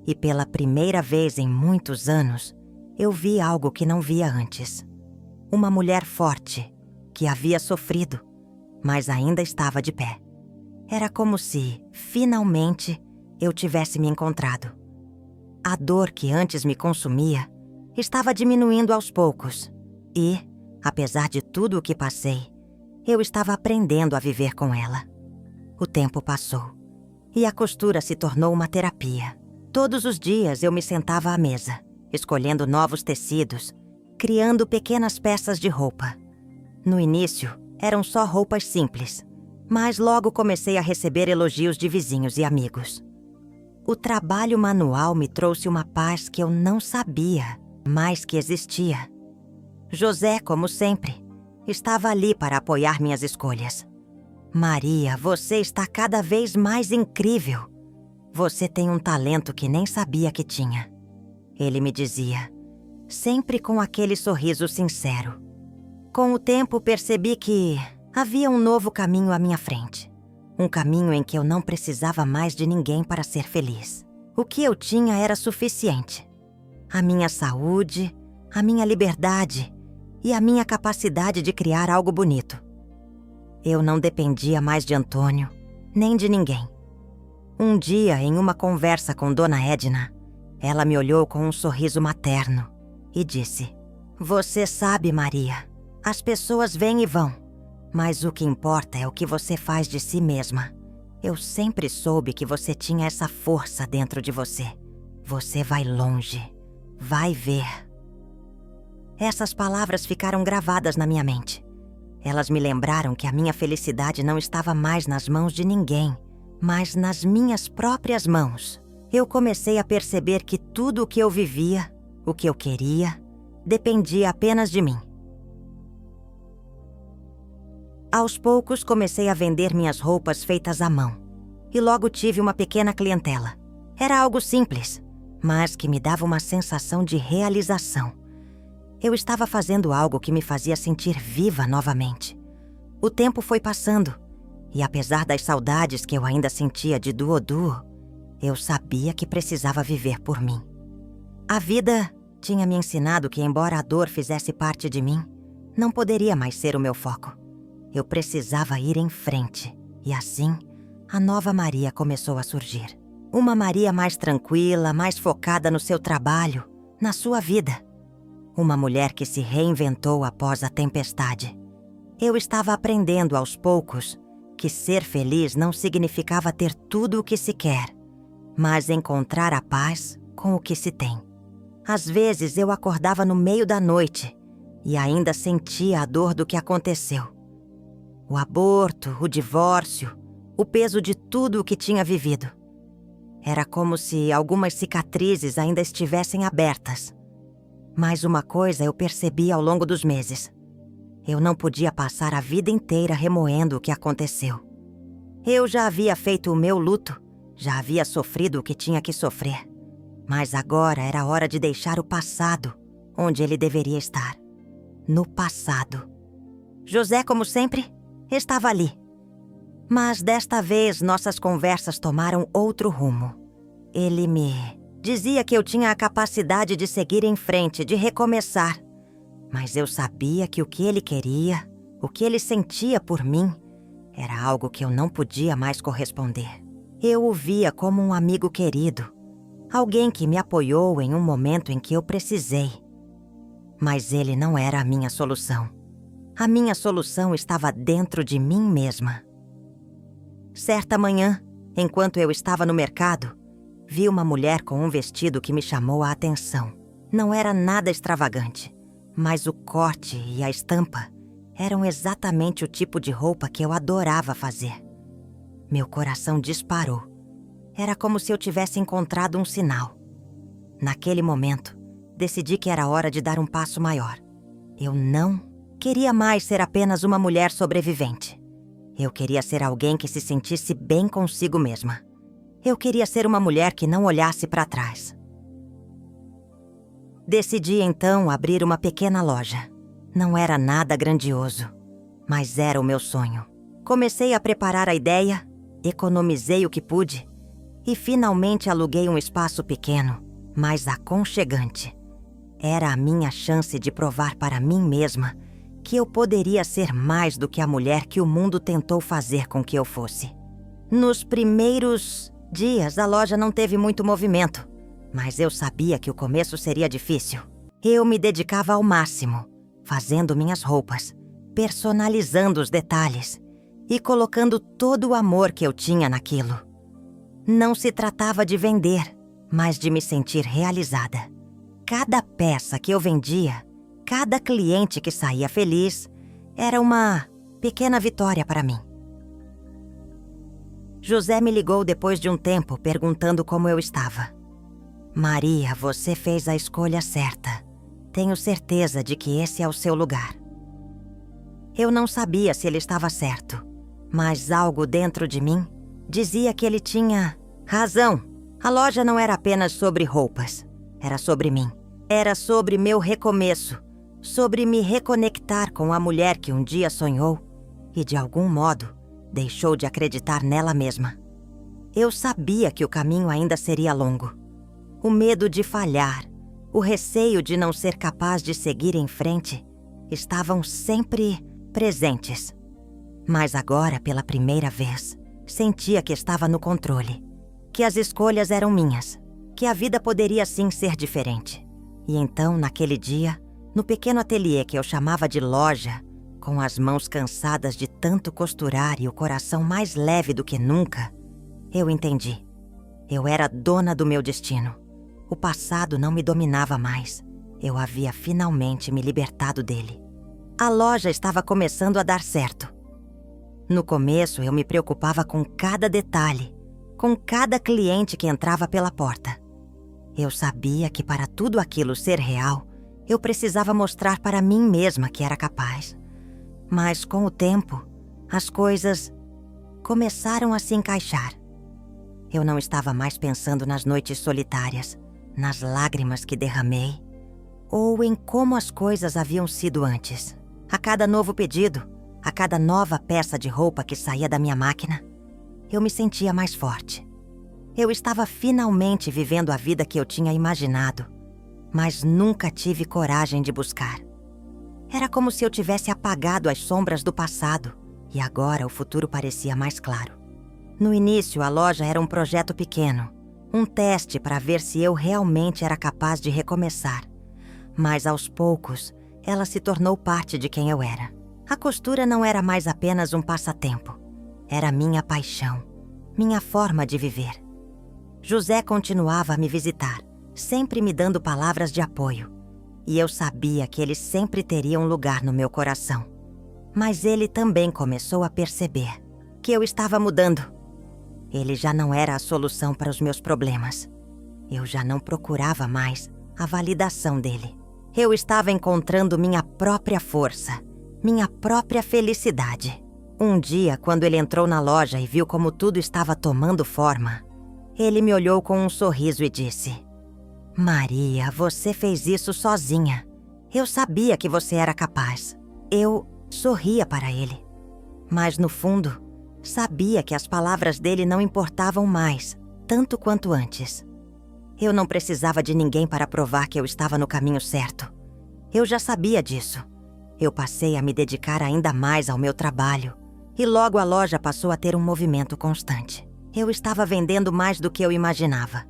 e, pela primeira vez em muitos anos, eu vi algo que não via antes. Uma mulher forte, que havia sofrido, mas ainda estava de pé. Era como se, finalmente, eu tivesse me encontrado. A dor que antes me consumia estava diminuindo aos poucos e, apesar de tudo o que passei, eu estava aprendendo a viver com ela. O tempo passou e a costura se tornou uma terapia. Todos os dias eu me sentava à mesa, escolhendo novos tecidos, criando pequenas peças de roupa. No início, eram só roupas simples, mas logo comecei a receber elogios de vizinhos e amigos. O trabalho manual me trouxe uma paz que eu não sabia, mas que existia. José, como sempre, estava ali para apoiar minhas escolhas. "Maria, você está cada vez mais incrível. Você tem um talento que nem sabia que tinha", ele me dizia, sempre com aquele sorriso sincero. Com o tempo percebi que havia um novo caminho à minha frente. Um caminho em que eu não precisava mais de ninguém para ser feliz. O que eu tinha era suficiente. A minha saúde, a minha liberdade e a minha capacidade de criar algo bonito. Eu não dependia mais de Antônio, nem de ninguém. Um dia, em uma conversa com Dona Edna, ela me olhou com um sorriso materno e disse: "Você sabe, Maria, as pessoas vêm e vão, mas o que importa é o que você faz de si mesma. Eu sempre soube que você tinha essa força dentro de você. Você vai longe. Vai ver." Essas palavras ficaram gravadas na minha mente. Elas me lembraram que a minha felicidade não estava mais nas mãos de ninguém, mas nas minhas próprias mãos. Eu comecei a perceber que tudo o que eu vivia, o que eu queria, dependia apenas de mim. Aos poucos, comecei a vender minhas roupas feitas à mão. E logo tive uma pequena clientela. Era algo simples, mas que me dava uma sensação de realização. Eu estava fazendo algo que me fazia sentir viva novamente. O tempo foi passando, e apesar das saudades que eu ainda sentia de Duoduo, eu sabia que precisava viver por mim. A vida tinha me ensinado que, embora a dor fizesse parte de mim, não poderia mais ser o meu foco. Eu precisava ir em frente. E assim, a nova Maria começou a surgir. Uma Maria mais tranquila, mais focada no seu trabalho, na sua vida. Uma mulher que se reinventou após a tempestade. Eu estava aprendendo aos poucos que ser feliz não significava ter tudo o que se quer, mas encontrar a paz com o que se tem. Às vezes eu acordava no meio da noite e ainda sentia a dor do que aconteceu. O aborto, o divórcio, o peso de tudo o que tinha vivido. Era como se algumas cicatrizes ainda estivessem abertas. Mas uma coisa eu percebi ao longo dos meses. Eu não podia passar a vida inteira remoendo o que aconteceu. Eu já havia feito o meu luto, já havia sofrido o que tinha que sofrer. Mas agora era hora de deixar o passado onde ele deveria estar. No passado. José, como sempre, estava ali. Mas desta vez nossas conversas tomaram outro rumo. Ele me dizia que eu tinha a capacidade de seguir em frente, de recomeçar. Mas eu sabia que o que ele queria, o que ele sentia por mim, era algo que eu não podia mais corresponder. Eu o via como um amigo querido, alguém que me apoiou em um momento em que eu precisei. Mas ele não era a minha solução. A minha solução estava dentro de mim mesma. Certa manhã, enquanto eu estava no mercado, vi uma mulher com um vestido que me chamou a atenção. Não era nada extravagante, mas o corte e a estampa eram exatamente o tipo de roupa que eu adorava fazer. Meu coração disparou. Era como se eu tivesse encontrado um sinal. Naquele momento, decidi que era hora de dar um passo maior. Eu não queria mais ser apenas uma mulher sobrevivente. Eu queria ser alguém que se sentisse bem consigo mesma. Eu queria ser uma mulher que não olhasse para trás. Decidi então abrir uma pequena loja. Não era nada grandioso, mas era o meu sonho. Comecei a preparar a ideia, economizei o que pude e finalmente aluguei um espaço pequeno, mas aconchegante. Era a minha chance de provar para mim mesma que eu poderia ser mais do que a mulher que o mundo tentou fazer com que eu fosse. Nos primeiros dias, a loja não teve muito movimento, mas eu sabia que o começo seria difícil. Eu me dedicava ao máximo, fazendo minhas roupas, personalizando os detalhes e colocando todo o amor que eu tinha naquilo. Não se tratava de vender, mas de me sentir realizada. Cada peça que eu vendia, cada cliente que saía feliz, era uma pequena vitória para mim. José me ligou depois de um tempo perguntando como eu estava. Maria, você fez a escolha certa. Tenho certeza de que esse é o seu lugar. Eu não sabia se ele estava certo, mas algo dentro de mim dizia que ele tinha razão. A loja não era apenas sobre roupas, era sobre mim. Era sobre meu recomeço, sobre me reconectar com a mulher que um dia sonhou e, de algum modo, deixou de acreditar nela mesma. Eu sabia que o caminho ainda seria longo. O medo de falhar, o receio de não ser capaz de seguir em frente estavam sempre presentes. Mas agora, pela primeira vez, sentia que estava no controle, que as escolhas eram minhas, que a vida poderia sim ser diferente. E então, naquele dia, no pequeno ateliê que eu chamava de loja, com as mãos cansadas de tanto costurar e o coração mais leve do que nunca, eu entendi. Eu era dona do meu destino. O passado não me dominava mais. Eu havia finalmente me libertado dele. A loja estava começando a dar certo. No começo, eu me preocupava com cada detalhe, com cada cliente que entrava pela porta. Eu sabia que para tudo aquilo ser real, eu precisava mostrar para mim mesma que era capaz. Mas com o tempo, as coisas começaram a se encaixar. Eu não estava mais pensando nas noites solitárias, nas lágrimas que derramei, ou em como as coisas haviam sido antes. A cada novo pedido, a cada nova peça de roupa que saía da minha máquina, eu me sentia mais forte. Eu estava finalmente vivendo a vida que eu tinha imaginado, mas nunca tive coragem de buscar. Era como se eu tivesse apagado as sombras do passado E agora o futuro parecia mais claro. No início, a loja era um projeto pequeno, um teste para ver se eu realmente era capaz de recomeçar. Mas aos poucos, ela se tornou parte de quem eu era. A costura não era mais apenas um passatempo. Era minha paixão, minha forma de viver. José continuava a me visitar, sempre me dando palavras de apoio. E eu sabia que ele sempre teria um lugar no meu coração. Mas ele também começou a perceber que eu estava mudando. Ele já não era a solução para os meus problemas. Eu já não procurava mais a validação dele. Eu estava encontrando minha própria força, minha própria felicidade. Um dia, quando ele entrou na loja e viu como tudo estava tomando forma, ele me olhou com um sorriso e disse: Maria, você fez isso sozinha. Eu sabia que você era capaz. Eu sorria para ele. Mas no fundo, sabia que as palavras dele não importavam mais, tanto quanto antes. Eu não precisava de ninguém para provar que eu estava no caminho certo. Eu já sabia disso. Eu passei a me dedicar ainda mais ao meu trabalho. E logo a loja passou a ter um movimento constante. Eu estava vendendo mais do que eu imaginava.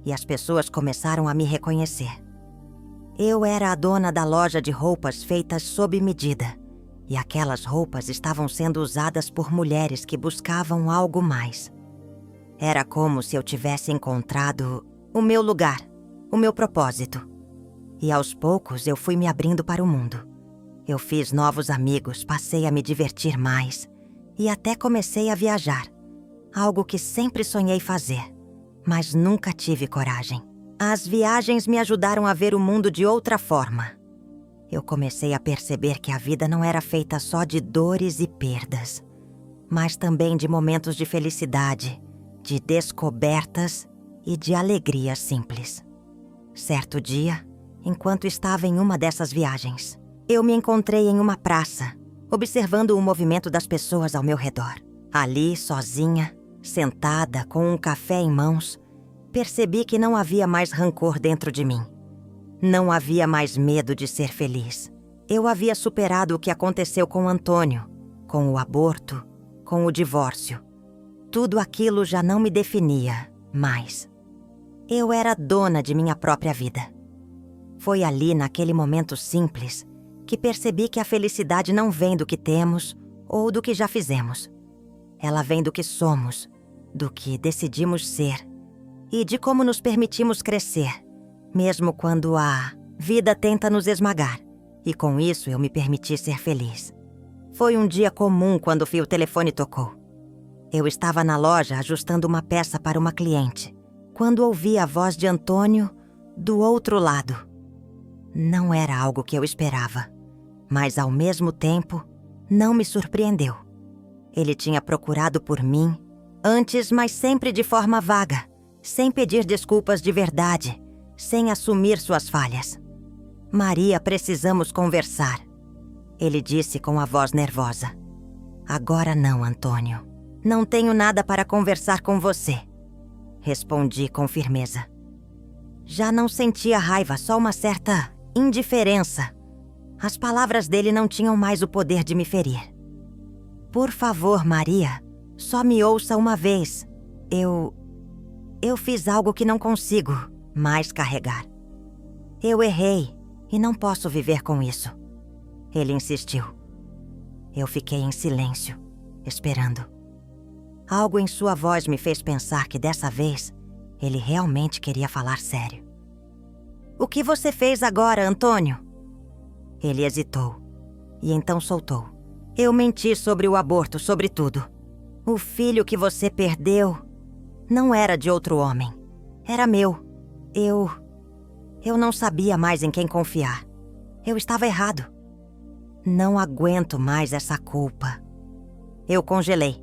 E as pessoas começaram a me reconhecer. Eu era a dona da loja de roupas feitas sob medida. E aquelas roupas estavam sendo usadas por mulheres que buscavam algo mais. Era como se eu tivesse encontrado o meu lugar, o meu propósito. E aos poucos eu fui me abrindo para o mundo. Eu fiz novos amigos, passei a me divertir mais e até comecei a viajar. Algo que sempre sonhei fazer, mas nunca tive coragem. As viagens me ajudaram a ver o mundo de outra forma. Eu comecei a perceber que a vida não era feita só de dores e perdas, mas também de momentos de felicidade, de descobertas e de alegria simples. Certo dia, enquanto estava em uma dessas viagens, eu me encontrei em uma praça, observando o movimento das pessoas ao meu redor. Ali, sozinha, sentada, com um café em mãos, percebi que não havia mais rancor dentro de mim. Não havia mais medo de ser feliz. Eu havia superado o que aconteceu com Antônio, com o aborto, com o divórcio. Tudo aquilo já não me definia mais. Eu era dona de minha própria vida. Foi ali, naquele momento simples, que percebi que a felicidade não vem do que temos ou do que já fizemos. Ela vem do que somos, do que decidimos ser e de como nos permitimos crescer, mesmo quando a vida tenta nos esmagar. E com isso eu me permiti ser feliz. Foi um dia comum quando o telefone tocou. Eu estava na loja ajustando uma peça para uma cliente, quando ouvi a voz de Antônio do outro lado. Não era algo que eu esperava, mas ao mesmo tempo não me surpreendeu. Ele tinha procurado por mim antes, mas sempre de forma vaga, sem pedir desculpas de verdade, sem assumir suas falhas. Maria, precisamos conversar, ele disse com a voz nervosa. Agora não, Antônio. Não tenho nada para conversar com você, respondi com firmeza. Já não sentia raiva, só uma certa indiferença. As palavras dele não tinham mais o poder de me ferir. Por favor, Maria, só me ouça uma vez. Eu fiz algo que não consigo mais carregar. Eu errei e não posso viver com isso. Ele insistiu. Eu fiquei em silêncio, esperando. Algo em sua voz me fez pensar que dessa vez ele realmente queria falar sério. O que você fez agora, Antônio? Ele hesitou e então soltou. Eu menti sobre o aborto, sobre tudo. O filho que você perdeu não era de outro homem. Era meu. Eu não sabia mais em quem confiar. Eu estava errado. Não aguento mais essa culpa. Eu congelei.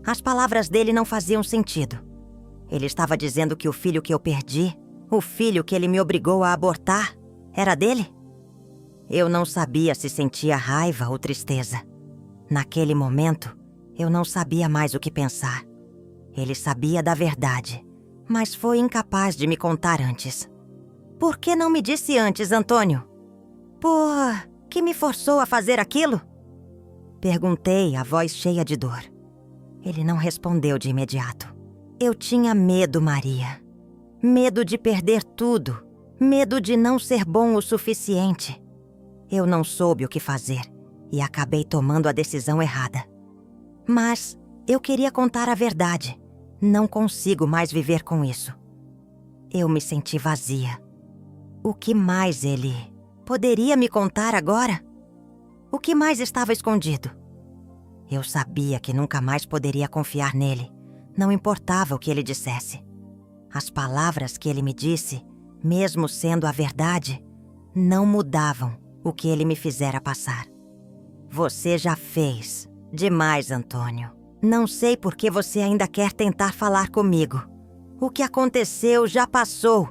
As palavras dele não faziam sentido. Ele estava dizendo que o filho que eu perdi, o filho que ele me obrigou a abortar, era dele? Eu não sabia se sentia raiva ou tristeza. Naquele momento, eu não sabia mais o que pensar. Ele sabia da verdade, mas foi incapaz de me contar antes. Por que não me disse antes, Antônio? Por que me forçou a fazer aquilo? Perguntei, a voz cheia de dor. Ele não respondeu de imediato. Eu tinha medo, Maria. Medo de perder tudo. Medo de não ser bom o suficiente. Eu não soube o que fazer e acabei tomando a decisão errada. Mas eu queria contar a verdade. Não consigo mais viver com isso. Eu me senti vazia. O que mais ele poderia me contar agora? O que mais estava escondido? Eu sabia que nunca mais poderia confiar nele. Não importava o que ele dissesse. As palavras que ele me disse, mesmo sendo a verdade, não mudavam o que ele me fizera passar. Você já fez demais, Antônio. Não sei por que você ainda quer tentar falar comigo. O que aconteceu já passou.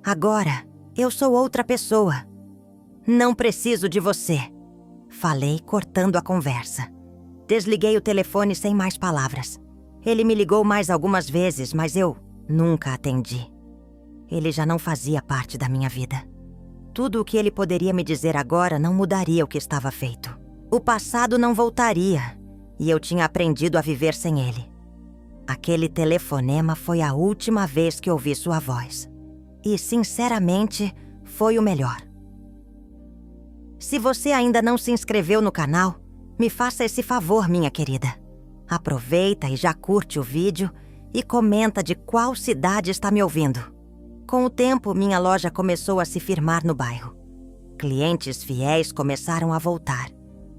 Agora, eu sou outra pessoa. Não preciso de você. Falei, cortando a conversa. Desliguei o telefone sem mais palavras. Ele me ligou mais algumas vezes, mas eu nunca atendi. Ele já não fazia parte da minha vida. Tudo o que ele poderia me dizer agora não mudaria o que estava feito. O passado não voltaria, e eu tinha aprendido a viver sem ele. Aquele telefonema foi a última vez que ouvi sua voz. E, sinceramente, foi o melhor. Se você ainda não se inscreveu no canal, me faça esse favor, minha querida. Aproveita e já curte o vídeo e comenta de qual cidade está me ouvindo. Com o tempo, minha loja começou a se firmar no bairro. Clientes fiéis começaram a voltar.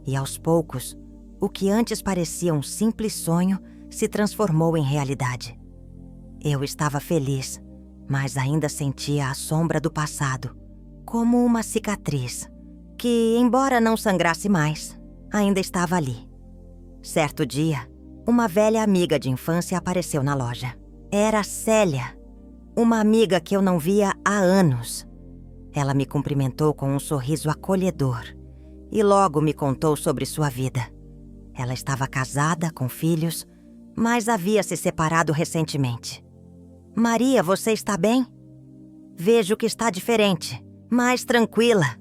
E aos poucos, o que antes parecia um simples sonho se transformou em realidade. Eu estava feliz, mas ainda sentia a sombra do passado, como uma cicatriz, que, embora não sangrasse mais, ainda estava ali. Certo dia, uma velha amiga de infância apareceu na loja. Era Célia, uma amiga que eu não via há anos. Ela me cumprimentou com um sorriso acolhedor e logo me contou sobre sua vida. Ela estava casada, com filhos, mas havia se separado recentemente. Maria, você está bem? Vejo que está diferente, mais tranquila.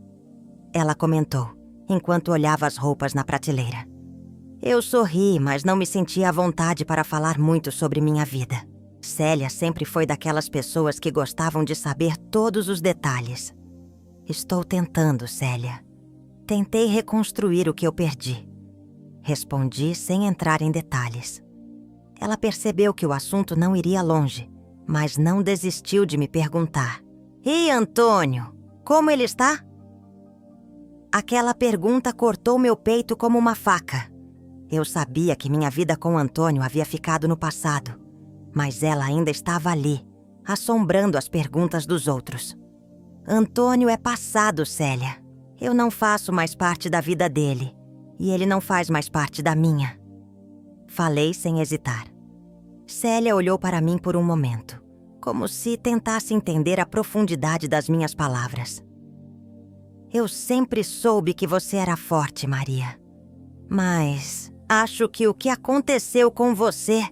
Ela comentou, enquanto olhava as roupas na prateleira. Eu sorri, mas não me sentia à vontade para falar muito sobre minha vida. Célia sempre foi daquelas pessoas que gostavam de saber todos os detalhes. Estou tentando, Célia. Tentei reconstruir o que eu perdi. Respondi sem entrar em detalhes. Ela percebeu que o assunto não iria longe, mas não desistiu de me perguntar. E Antônio, como ele está? Aquela pergunta cortou meu peito como uma faca. Eu sabia que minha vida com Antônio havia ficado no passado, mas ela ainda estava ali, assombrando as perguntas dos outros. Antônio é passado, Célia. Eu não faço mais parte da vida dele, e ele não faz mais parte da minha. Falei sem hesitar. Célia olhou para mim por um momento, como se tentasse entender a profundidade das minhas palavras. Eu sempre soube que você era forte, Maria. Mas acho que o que aconteceu com você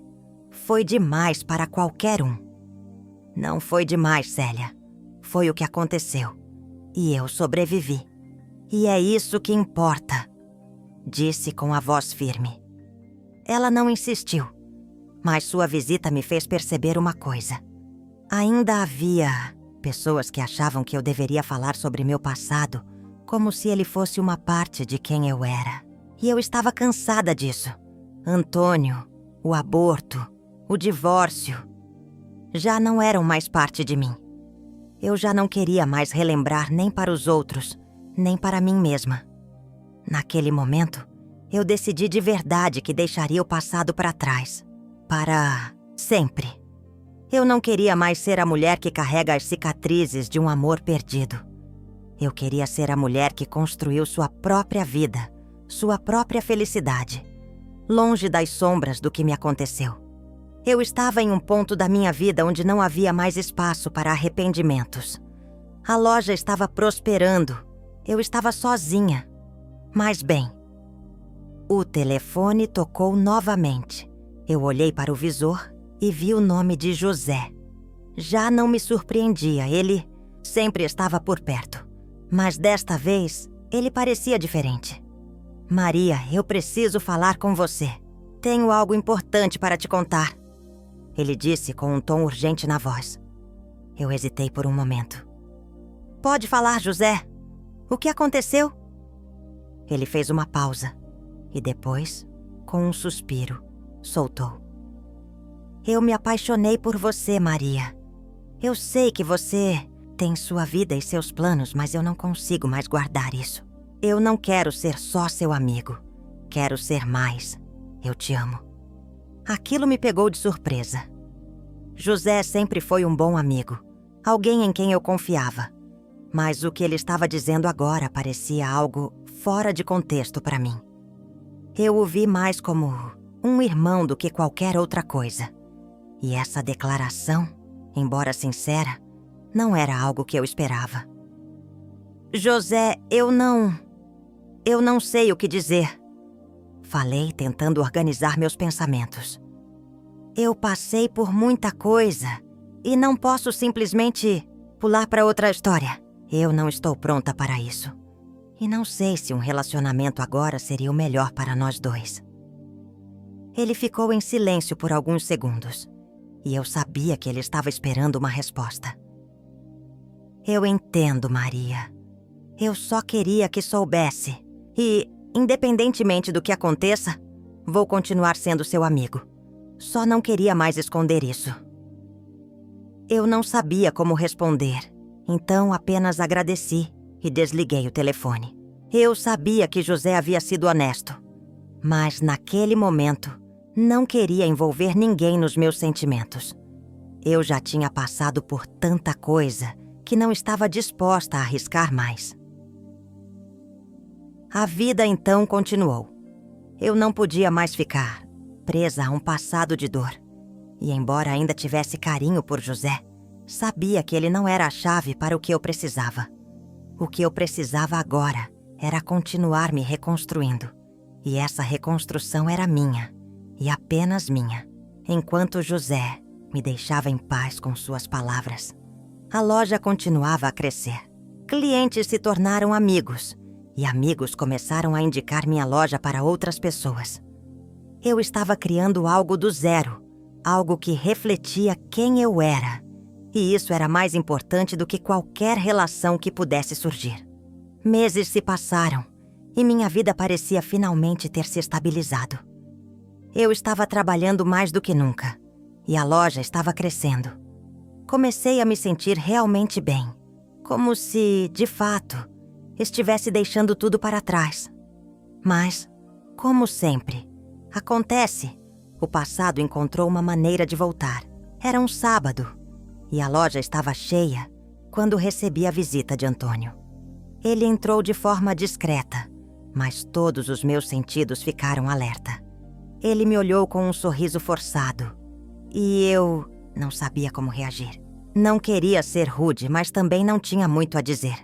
foi demais para qualquer um. Não foi demais, Célia. Foi o que aconteceu. E eu sobrevivi. E é isso que importa, disse com a voz firme. Ela não insistiu, mas sua visita me fez perceber uma coisa. Ainda havia pessoas que achavam que eu deveria falar sobre meu passado como se ele fosse uma parte de quem eu era. E eu estava cansada disso. Antônio, o aborto, o divórcio, já não eram mais parte de mim. Eu já não queria mais relembrar nem para os outros, nem para mim mesma. Naquele momento, eu decidi de verdade que deixaria o passado para trás. Para sempre. Eu não queria mais ser a mulher que carrega as cicatrizes de um amor perdido. Eu queria ser a mulher que construiu sua própria vida, sua própria felicidade, longe das sombras do que me aconteceu. Eu estava em um ponto da minha vida onde não havia mais espaço para arrependimentos. A loja estava prosperando. Eu estava sozinha. Mas bem, o telefone tocou novamente. Eu olhei para o visor e vi o nome de José. Já não me surpreendia, ele sempre estava por perto. Mas desta vez, ele parecia diferente. Maria, eu preciso falar com você. Tenho algo importante para te contar. Ele disse com um tom urgente na voz. Eu hesitei por um momento. Pode falar, José. O que aconteceu? Ele fez uma pausa e depois, com um suspiro, soltou. Eu me apaixonei por você, Maria. Eu sei que você tem sua vida e seus planos, mas eu não consigo mais guardar isso. Eu não quero ser só seu amigo. Quero ser mais. Eu te amo. Aquilo me pegou de surpresa. José sempre foi um bom amigo, alguém em quem eu confiava. Mas o que ele estava dizendo agora parecia algo fora de contexto para mim. Eu o vi mais como um irmão do que qualquer outra coisa. E essa declaração, embora sincera, não era algo que eu esperava. José, eu não sei o que dizer. Falei, tentando organizar meus pensamentos. Eu passei por muita coisa e não posso simplesmente pular para outra história. Eu não estou pronta para isso. E não sei se um relacionamento agora seria o melhor para nós dois. Ele ficou em silêncio por alguns segundos e eu sabia que ele estava esperando uma resposta. Eu entendo, Maria. Eu só queria que soubesse. E, independentemente do que aconteça, vou continuar sendo seu amigo. Só não queria mais esconder isso. Eu não sabia como responder, então apenas agradeci e desliguei o telefone. Eu sabia que José havia sido honesto, mas naquele momento não queria envolver ninguém nos meus sentimentos. Eu já tinha passado por tanta coisa que não estava disposta a arriscar mais. A vida então continuou. Eu não podia mais ficar presa a um passado de dor. E embora ainda tivesse carinho por José, sabia que ele não era a chave para o que eu precisava. O que eu precisava agora era continuar me reconstruindo. E essa reconstrução era minha, e apenas minha. Enquanto José me deixava em paz com suas palavras, a loja continuava a crescer. Clientes se tornaram amigos, e amigos começaram a indicar minha loja para outras pessoas. Eu estava criando algo do zero, algo que refletia quem eu era. E isso era mais importante do que qualquer relação que pudesse surgir. Meses se passaram, e minha vida parecia finalmente ter se estabilizado. Eu estava trabalhando mais do que nunca, e a loja estava crescendo. Comecei a me sentir realmente bem, como se, de fato, estivesse deixando tudo para trás. Mas, como sempre, acontece, o passado encontrou uma maneira de voltar. Era um sábado, e a loja estava cheia quando recebi a visita de Antônio. Ele entrou de forma discreta, mas todos os meus sentidos ficaram alerta. Ele me olhou com um sorriso forçado, e eu não sabia como reagir. Não queria ser rude, mas também não tinha muito a dizer.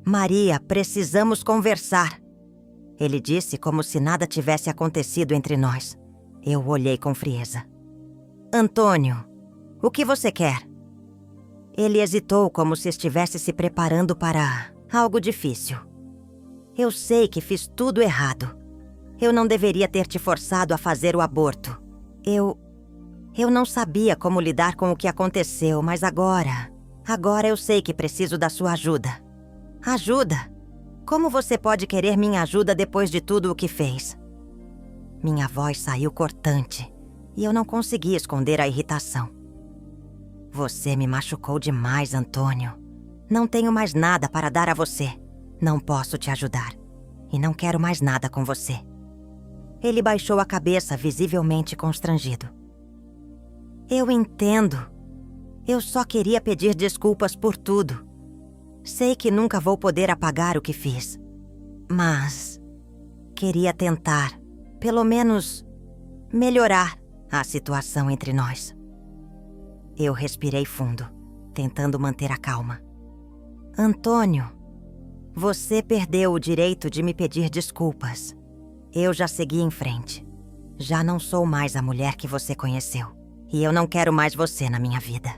Maria, precisamos conversar. Ele disse como se nada tivesse acontecido entre nós. Eu olhei com frieza. Antônio, o que você quer? Ele hesitou como se estivesse se preparando para algo difícil. Eu sei que fiz tudo errado. Eu não deveria ter te forçado a fazer o aborto. Eu não sabia como lidar com o que aconteceu, mas agora eu sei que preciso da sua ajuda. Ajuda? Como você pode querer minha ajuda depois de tudo o que fez? Minha voz saiu cortante e eu não consegui esconder a irritação. Você me machucou demais, Antônio. Não tenho mais nada para dar a você. Não posso te ajudar. E não quero mais nada com você. Ele baixou a cabeça, visivelmente constrangido. Eu entendo. Eu só queria pedir desculpas por tudo. Sei que nunca vou poder apagar o que fiz. Mas queria tentar, pelo menos, melhorar a situação entre nós. Eu respirei fundo, tentando manter a calma. Antônio, você perdeu o direito de me pedir desculpas. Eu já segui em frente. Já não sou mais a mulher que você conheceu. E eu não quero mais você na minha vida.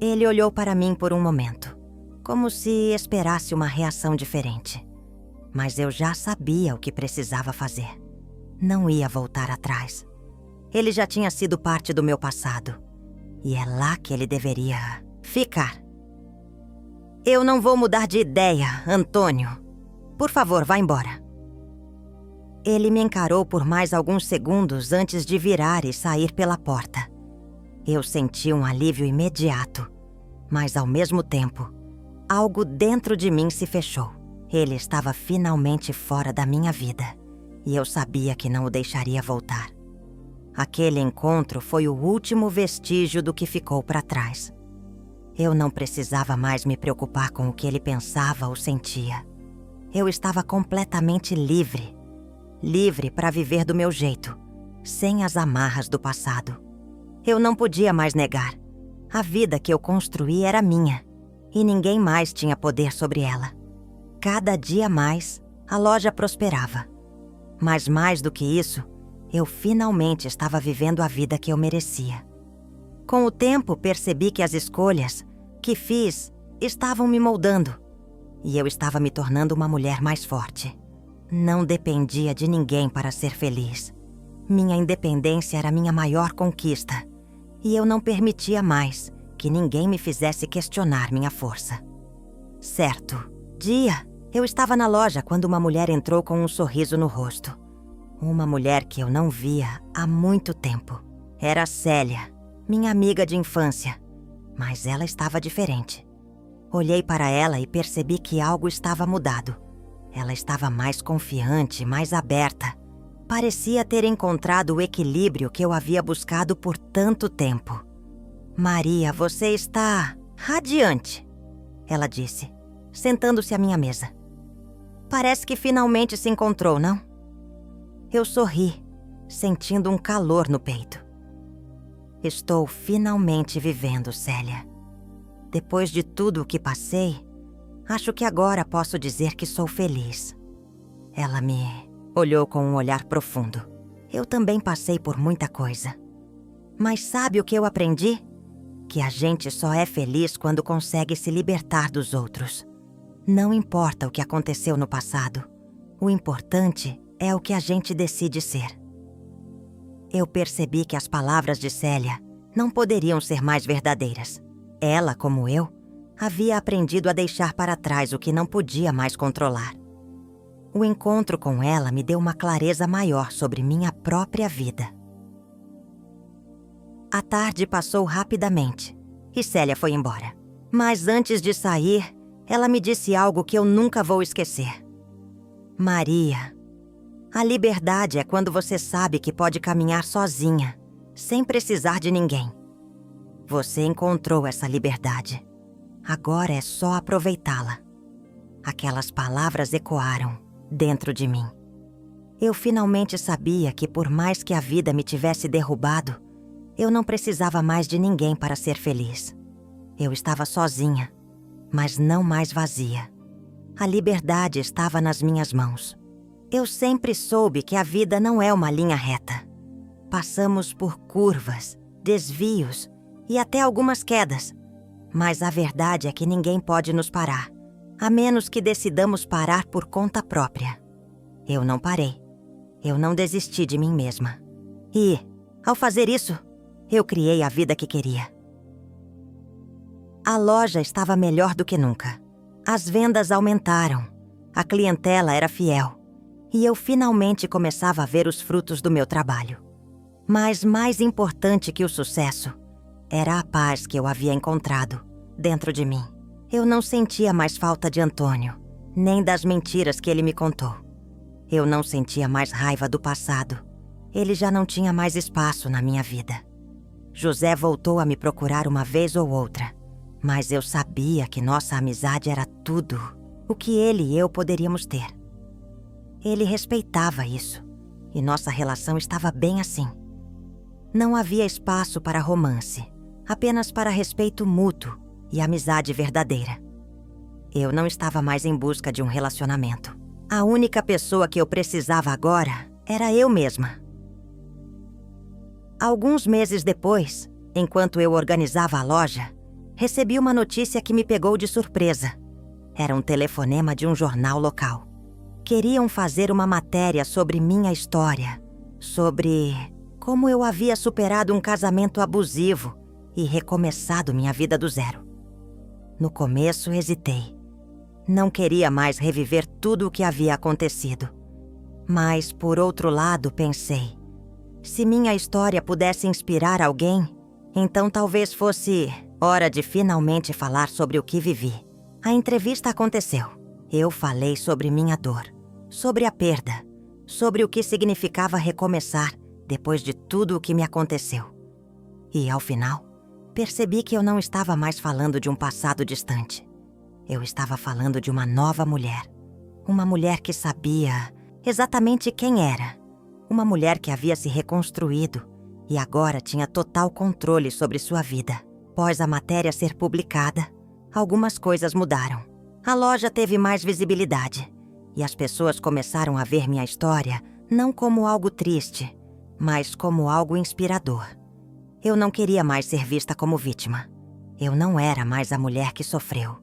Ele olhou para mim por um momento, como se esperasse uma reação diferente. mas eu já sabia o que precisava fazer. Não ia voltar atrás. Ele já tinha sido parte do meu passado. E é lá que ele deveria ficar. Eu não vou mudar de ideia, Antônio. Por favor, vá embora. Ele me encarou por mais alguns segundos antes de virar e sair pela porta. Eu senti um alívio imediato, mas ao mesmo tempo, algo dentro de mim se fechou. Ele estava finalmente fora da minha vida, e eu sabia que não o deixaria voltar. Aquele encontro foi o último vestígio do que ficou para trás. Eu não precisava mais me preocupar com o que ele pensava ou sentia. Eu estava completamente livre. Livre para viver do meu jeito, sem as amarras do passado. Eu não podia mais negar. A vida que eu construí era minha, e ninguém mais tinha poder sobre ela. Cada dia mais, a loja prosperava. Mas mais do que isso, eu finalmente estava vivendo a vida que eu merecia. Com o tempo, percebi que as escolhas que fiz estavam me moldando, e eu estava me tornando uma mulher mais forte. Não dependia de ninguém para ser feliz. Minha independência era minha maior conquista, e eu não permitia mais que ninguém me fizesse questionar minha força. Certo dia, eu estava na loja quando uma mulher entrou com um sorriso no rosto. Uma mulher que eu não via há muito tempo. Era Célia, minha amiga de infância, mas ela estava diferente. Olhei para ela e percebi que algo estava mudado. Ela estava mais confiante, mais aberta. Parecia ter encontrado o equilíbrio que eu havia buscado por tanto tempo. Maria, você está radiante, ela disse, sentando-se à minha mesa. Parece que finalmente se encontrou, não? Eu sorri, sentindo um calor no peito. Estou finalmente vivendo, Célia. Depois de tudo o que passei, acho que agora posso dizer que sou feliz. Ela me olhou com um olhar profundo. Eu também passei por muita coisa. Mas sabe o que eu aprendi? Que a gente só é feliz quando consegue se libertar dos outros. Não importa o que aconteceu no passado. O importante é o que a gente decide ser. Eu percebi que as palavras de Célia não poderiam ser mais verdadeiras. Ela, como eu, havia aprendido a deixar para trás o que não podia mais controlar. O encontro com ela me deu uma clareza maior sobre minha própria vida. A tarde passou rapidamente e Célia foi embora. Mas antes de sair, ela me disse algo que eu nunca vou esquecer. Maria, a liberdade é quando você sabe que pode caminhar sozinha, sem precisar de ninguém. Você encontrou essa liberdade. Agora é só aproveitá-la. Aquelas palavras ecoaram dentro de mim. Eu finalmente sabia que por mais que a vida me tivesse derrubado, eu não precisava mais de ninguém para ser feliz. Eu estava sozinha, mas não mais vazia. A liberdade estava nas minhas mãos. Eu sempre soube que a vida não é uma linha reta. Passamos por curvas, desvios e até algumas quedas. Mas a verdade é que ninguém pode nos parar, a menos que decidamos parar por conta própria. Eu não parei. Eu não desisti de mim mesma. E, ao fazer isso, eu criei a vida que queria. A loja estava melhor do que nunca. As vendas aumentaram. A clientela era fiel. E eu finalmente começava a ver os frutos do meu trabalho. Mas mais importante que o sucesso era a paz que eu havia encontrado dentro de mim. Eu não sentia mais falta de Antônio, nem das mentiras que ele me contou. Eu não sentia mais raiva do passado. Ele já não tinha mais espaço na minha vida. José voltou a me procurar uma vez ou outra, mas eu sabia que nossa amizade era tudo o que ele e eu poderíamos ter. Ele respeitava isso, e nossa relação estava bem assim. Não havia espaço para romance, apenas para respeito mútuo e amizade verdadeira. Eu não estava mais em busca de um relacionamento. A única pessoa que eu precisava agora era eu mesma. Alguns meses depois, enquanto eu organizava a loja, recebi uma notícia que me pegou de surpresa. Era um telefonema de um jornal local. Queriam fazer uma matéria sobre minha história, sobre como eu havia superado um casamento abusivo e recomeçado minha vida do zero. No começo, hesitei. Não queria mais reviver tudo o que havia acontecido. Mas, por outro lado, pensei: se minha história pudesse inspirar alguém, então talvez fosse hora de finalmente falar sobre o que vivi. A entrevista aconteceu. Eu falei sobre minha dor, sobre a perda, sobre o que significava recomeçar depois de tudo o que me aconteceu. E, ao final, percebi que eu não estava mais falando de um passado distante. Eu estava falando de uma nova mulher. Uma mulher que sabia exatamente quem era. Uma mulher que havia se reconstruído e agora tinha total controle sobre sua vida. Após a matéria ser publicada, algumas coisas mudaram. A loja teve mais visibilidade e as pessoas começaram a ver minha história não como algo triste, mas como algo inspirador. Eu não queria mais ser vista como vítima. Eu não era mais a mulher que sofreu.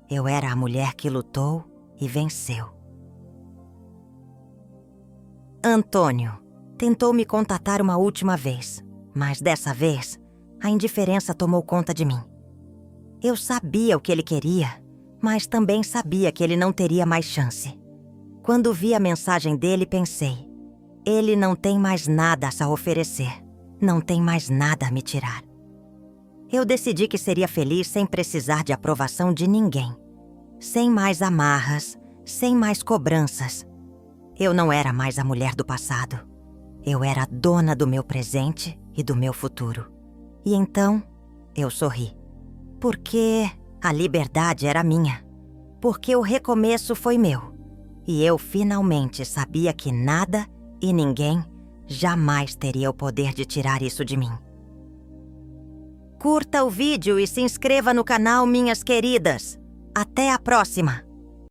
Eu era a mulher que lutou e venceu. Antônio tentou me contatar uma última vez, mas dessa vez, a indiferença tomou conta de mim. Eu sabia o que ele queria, mas também sabia que ele não teria mais chance. Quando vi a mensagem dele, pensei: ele não tem mais nada a oferecer, não tem mais nada a me tirar. Eu decidi que seria feliz sem precisar de aprovação de ninguém, sem mais amarras, sem mais cobranças. Eu não era mais a mulher do passado. Eu era a dona do meu presente e do meu futuro. E então, eu sorri. Porque a liberdade era minha. Porque o recomeço foi meu. E eu finalmente sabia que nada e ninguém jamais teria o poder de tirar isso de mim. Curta o vídeo e se inscreva no canal, minhas queridas. Até a próxima!